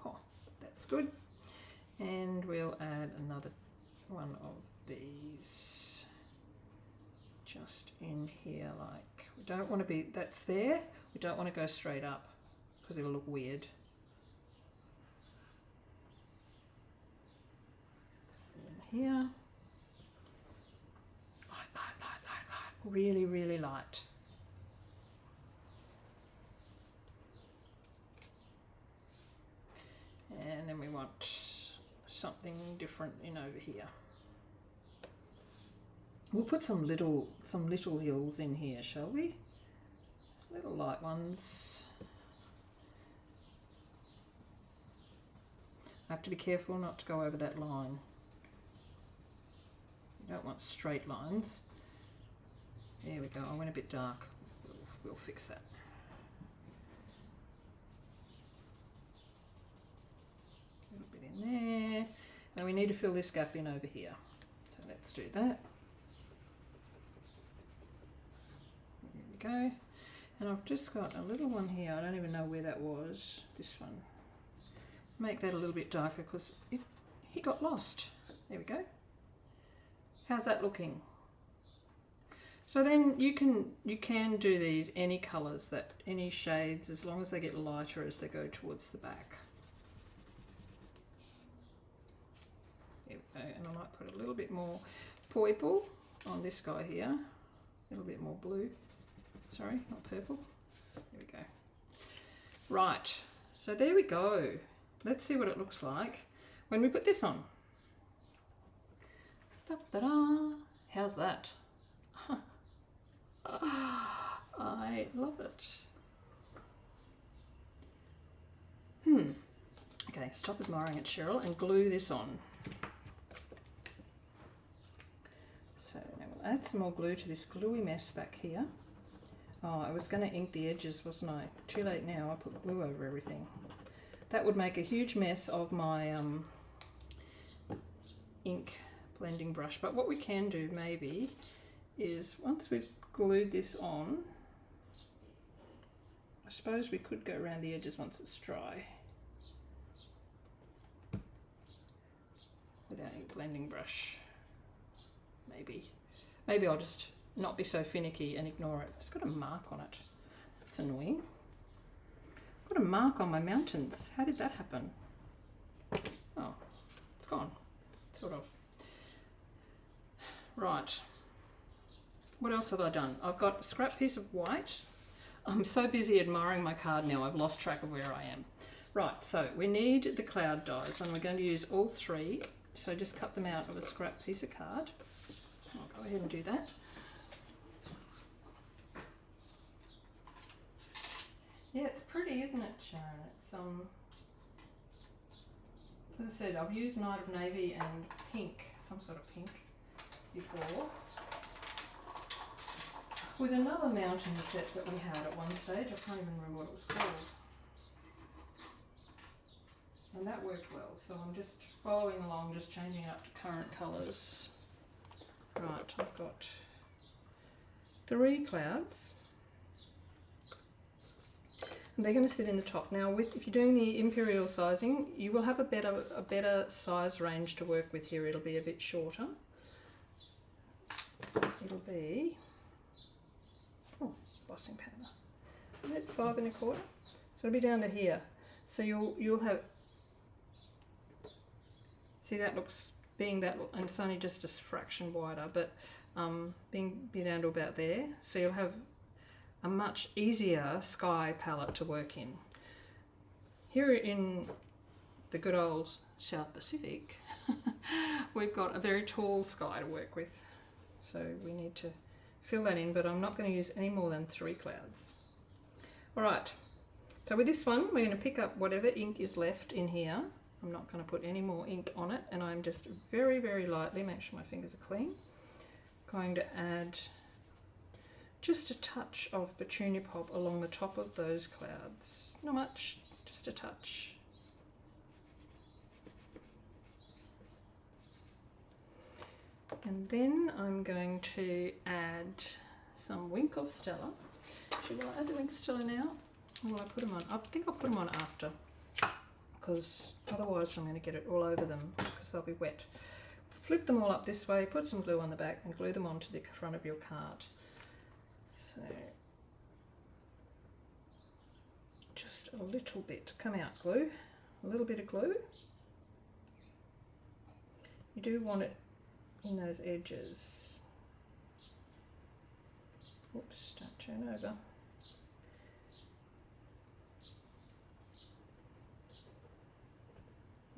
Oh, that's good. And we'll add another one of these just in here, like, we don't want to be, that's there, we don't want to go straight up because it'll look weird. In here, light, light, light, light, light, really, really light. And then we want something different in over here. We'll put some little hills in here, shall we? Little light ones. I have to be careful not to go over that line. You don't want straight lines. There we go, I went a bit dark. We'll fix that. A little bit in there. And we need to fill this gap in over here. So let's do that. Go, and I've just got a little one here. I don't even know where that was. This one. Make that a little bit darker because he got lost. There we go. How's that looking? So then you can do these any colours, any shades, as long as they get lighter as they go towards the back. There we go. And I might put a little bit more purple on this guy here. A little bit more blue. Sorry, not purple. There we go. Right, so there we go. Let's see what it looks like when we put this on. Da-da-da. How's that? I love it. Okay, stop admiring it, Cheryl, and glue this on. So now we'll add some more glue to this gluey mess back here. Oh, I was going to ink the edges, wasn't I? Too late now, I put glue over everything. That would make a huge mess of my ink blending brush. But what we can do maybe is once we've glued this on, I suppose we could go around the edges once it's dry. With our ink blending brush. Maybe I'll just not be so finicky and ignore it. It's got a mark on it. That's annoying. Got a mark on my mountains. How did that happen? Oh, it's gone. Sort of. Right. What else have I done? I've got a scrap piece of white. I'm so busy admiring my card now, I've lost track of where I am. Right, so we need the cloud dies and we're going to use all three. So just cut them out of a scrap piece of card. I'll go ahead and do that. Yeah, it's pretty, isn't it, Sharon? It's as I said, I've used Night of Navy and pink, some sort of pink, before. With another mountain set that we had at one stage, I can't even remember what it was called. And that worked well, so I'm just following along, just changing it up to current colours. Right, I've got 3 clouds. And they're going to sit in the top. Now, if you're doing the imperial sizing, you will have a better size range to work with here. It'll be a bit shorter. It'll be, embossing powder. Is it 5 1/4? So it'll be down to here. So you'll have, see that looks, being that, and it's only just a fraction wider, but being down to about there. So you'll have a much easier sky palette to work in. Here in the good old South Pacific, we've got a very tall sky to work with. So we need to fill that in, but I'm not going to use any more than 3 clouds. All right, so with this one, we're going to pick up whatever ink is left in here. I'm not going to put any more ink on it, and I'm just very, very lightly, make sure my fingers are clean, going to add just a touch of Petunia Pop along the top of those clouds. Not much, just a touch. And then I'm going to add some Wink of Stella. Will I add the Wink of Stella now? Or will I put them on? I think I'll put them on after, because otherwise I'm going to get it all over them because they'll be wet. flip them all up this way, put some glue on the back and glue them onto the front of your card. So just a little bit, come out glue, a little bit of glue. You do want it in those edges. Oops, don't turn over.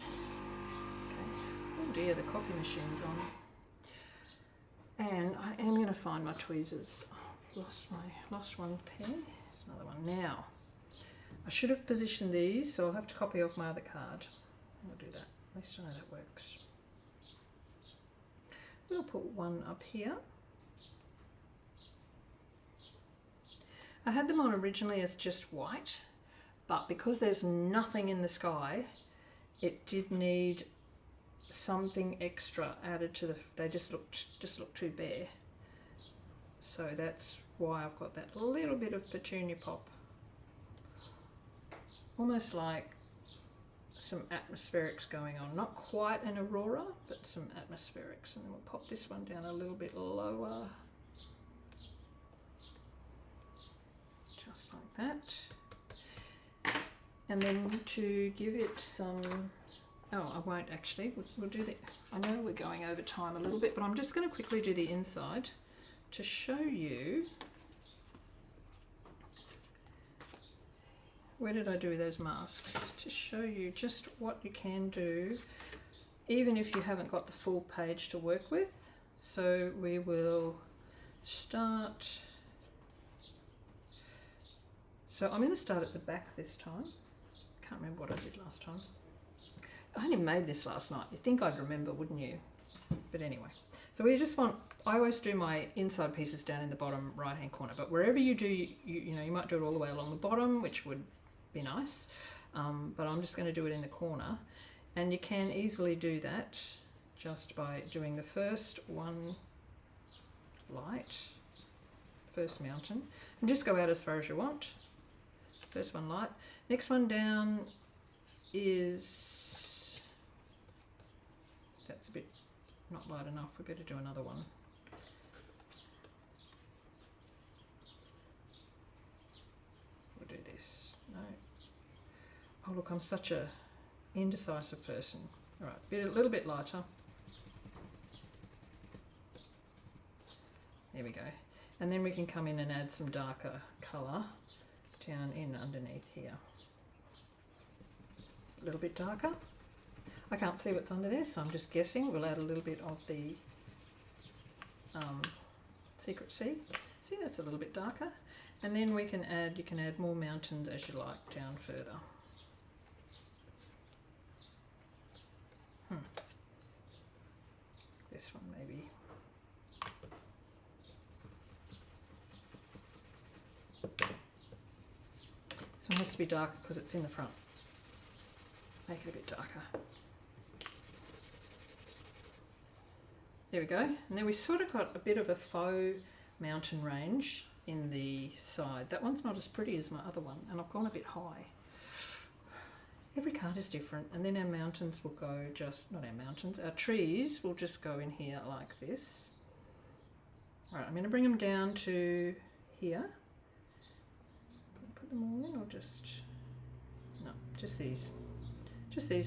Oh dear, the coffee machine's on. And I am going to find my tweezers. Oh, lost one pair. There's another one. Now, I should have positioned these, so I'll have to copy off my other card. I'll do that. At least I know that works. We'll put one up here. I had them on originally as just white, but because there's nothing in the sky, it did need something extra added to the, they just looked too bare. So that's why I've got that little bit of petunia pop. Almost like some atmospherics going on. Not quite an Aurora, but some atmospherics. And then we'll pop this one down a little bit lower. Just like that. And then to give it some, oh, I won't actually, we'll do the, I know we're going over time a little bit, but I'm just going to quickly do the inside to show you. Where did I do those masks? To show you just what you can do, even if you haven't got the full page to work with. So we will start, so I'm going to start at the back this time. Can't remember what I did last time. I only made this last night. You'd think I'd remember, wouldn't you? But anyway, so we just want, I always do my inside pieces down in the bottom right hand corner, but wherever you do, you know, you might do it all the way along the bottom, which would be nice, but I'm just going to do it in the corner, and you can easily do that just by doing the first one light, first mountain, and just go out as far as you want. First one light, next one down is, that's a bit not light enough, we better do another one. We'll do this. No. Oh look, I'm such a indecisive person. All right, a little bit lighter. There we go. And then we can come in and add some darker colour down in underneath here. A little bit darker. I can't see what's under there, so I'm just guessing. We'll add a little bit of the Secret Sea. See, that's a little bit darker. And then we can add, you can add more mountains as you like down further. This one maybe. This one has to be darker because it's in the front. Make it a bit darker. There we go. And then we sort of got a bit of a faux mountain range in the side. That one's not as pretty as my other one, and I've gone a bit high. Every card is different, and then our mountains will go just, not our mountains, our trees will just go in here like this. All right, I'm going to bring them down to here. Put them all in, or just, no, just these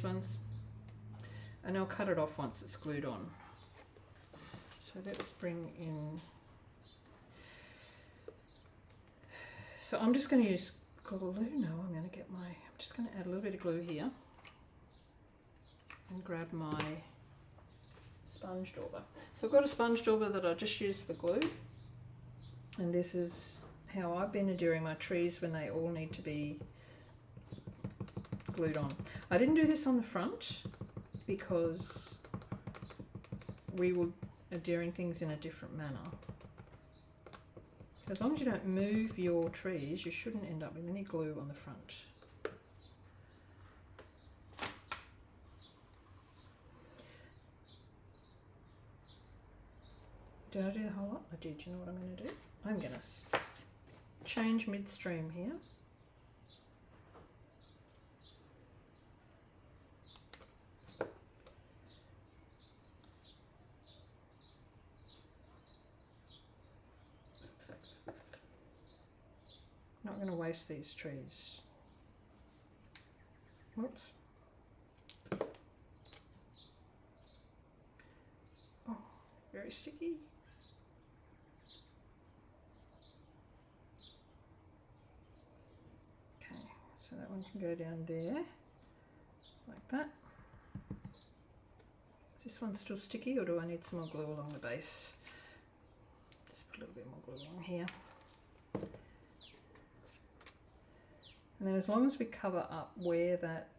ones. And I'll cut it off once it's glued on. So let's bring in, so I'm just going to use glue. No, I'm going to get my, I'm just going to add a little bit of glue here and grab my sponge dauber. So I've got a sponge dauber that I just used for glue, and this is how I've been adhering my trees when they all need to be glued on. I didn't do this on the front because we were adhering things in a different manner. As long as you don't move your trees, you shouldn't end up with any glue on the front. Did I do the whole lot? I did. You know what I'm going to do? I'm going to change midstream here. Not going to waste these trees. Whoops. Oh, very sticky. Okay, so that one can go down there, like that. Is this one still sticky, or do I need some more glue along the base? Just put a little bit more glue along here. And then as long as we cover up where that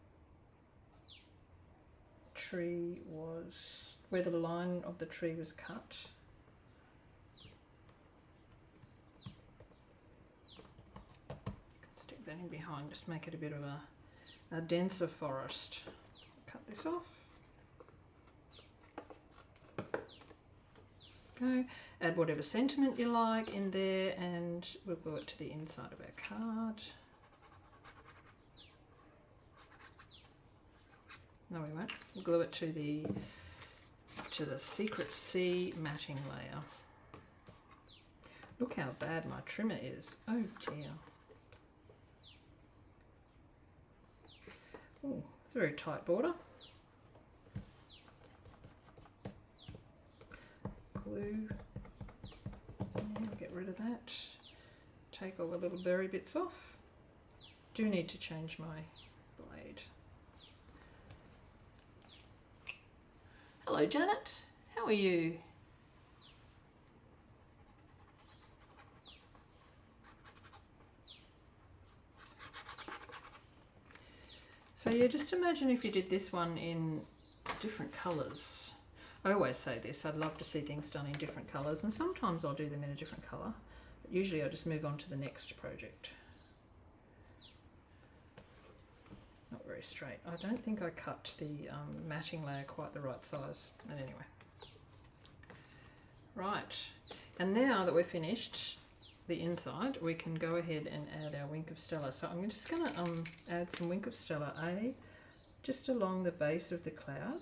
tree was, where the line of the tree was cut, stick that in behind, just make it a bit of a denser forest. Cut this off. Go. Add whatever sentiment you like in there, and we'll glue it to the inside of our card. No, we won't. We'll glue it to the Secret Sea matting layer. Look how bad my trimmer is. Oh dear. Oh, it's a very tight border. Glue. And get rid of that. Take all the little berry bits off. Do need to change my blade. Hello Janet, how are you? So yeah, just imagine if you did this one in different colours. I always say this, I'd love to see things done in different colours, and sometimes I'll do them in a different colour, but usually I just move on to the next project. Not very straight. I don't think I cut the matting layer quite the right size, but anyway. Right, and now that we're finished the inside, we can go ahead and add our Wink of Stella. So I'm just going to add some Wink of Stella just along the base of the cloud.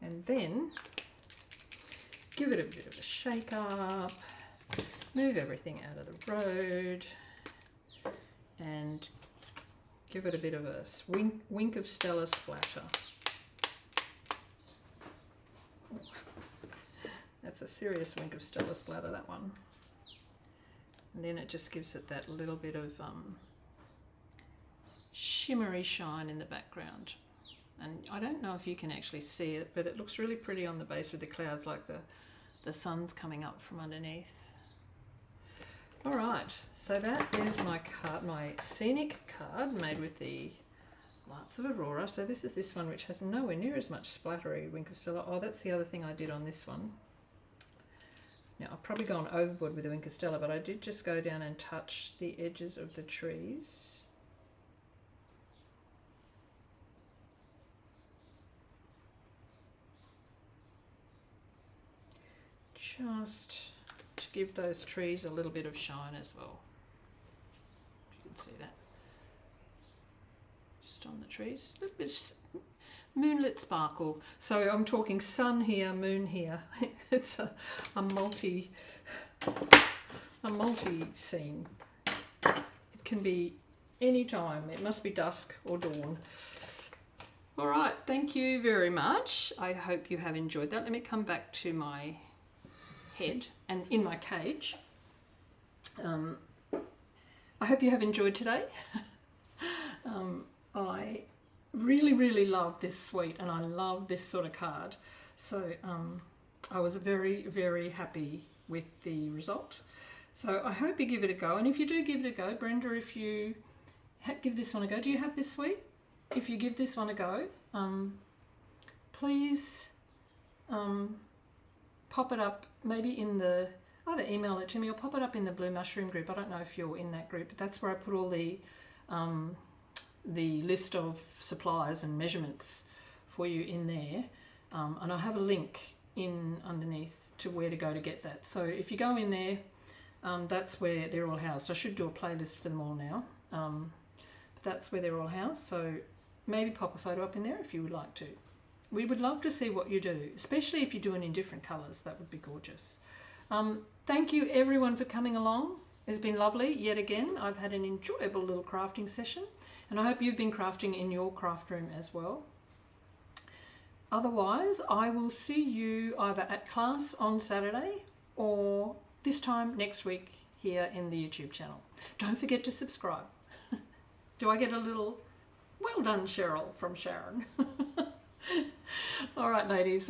And then give it a bit of a shake up, move everything out of the road, and give it a bit of a Wink of Stella splatter. That's a serious Wink of Stella splatter, that one. And then it just gives it that little bit of shimmery shine in the background. And I don't know if you can actually see it, but it looks really pretty on the base of the clouds, like the sun's coming up from underneath. All right, so that is my card, my scenic card made with the Lights of Aurora. So this is this one, which has nowhere near as much splattery Wink of Stella. Oh, that's the other thing I did on this one. Now, I've probably gone overboard with the Wink of Stella, but I did just go down and touch the edges of the trees. Just to give those trees a little bit of shine as well. You can see that. Just on the trees, a little bit moonlit sparkle. So I'm talking sun here, moon here. It's a multi scene. It can be any time. It must be dusk or dawn. All right, thank you very much. I hope you have enjoyed that. Let me come back to my head and in my cage. I hope you have enjoyed today. I really love this suite, and I love this sort of card. So I was very happy with the result. So I hope you give it a go, and if you do give it a go, Brenda, if you give this one a go, do you have this suite? If you give this one a go, please pop it up maybe in the, either email it to me or pop it up in the Blue Mushroom group. I don't know if you're in that group, but that's where I put all the list of supplies and measurements for you in there, and I have a link in underneath to where to go to get that. So if you go in there, that's where they're all housed. I should do a playlist for them all now, but that's where they're all housed. So maybe pop a photo up in there if you would like to. we would love to see what you do, especially if you're doing in different colours. That would be gorgeous. Thank you everyone for coming along. It's been lovely yet again. I've had an enjoyable little crafting session, and I hope you've been crafting in your craft room as well. Otherwise, I will see you either at class on Saturday or this time next week here in the YouTube channel. Don't forget to subscribe. Do I get a little well done, Cheryl, from Sharon? All right, ladies.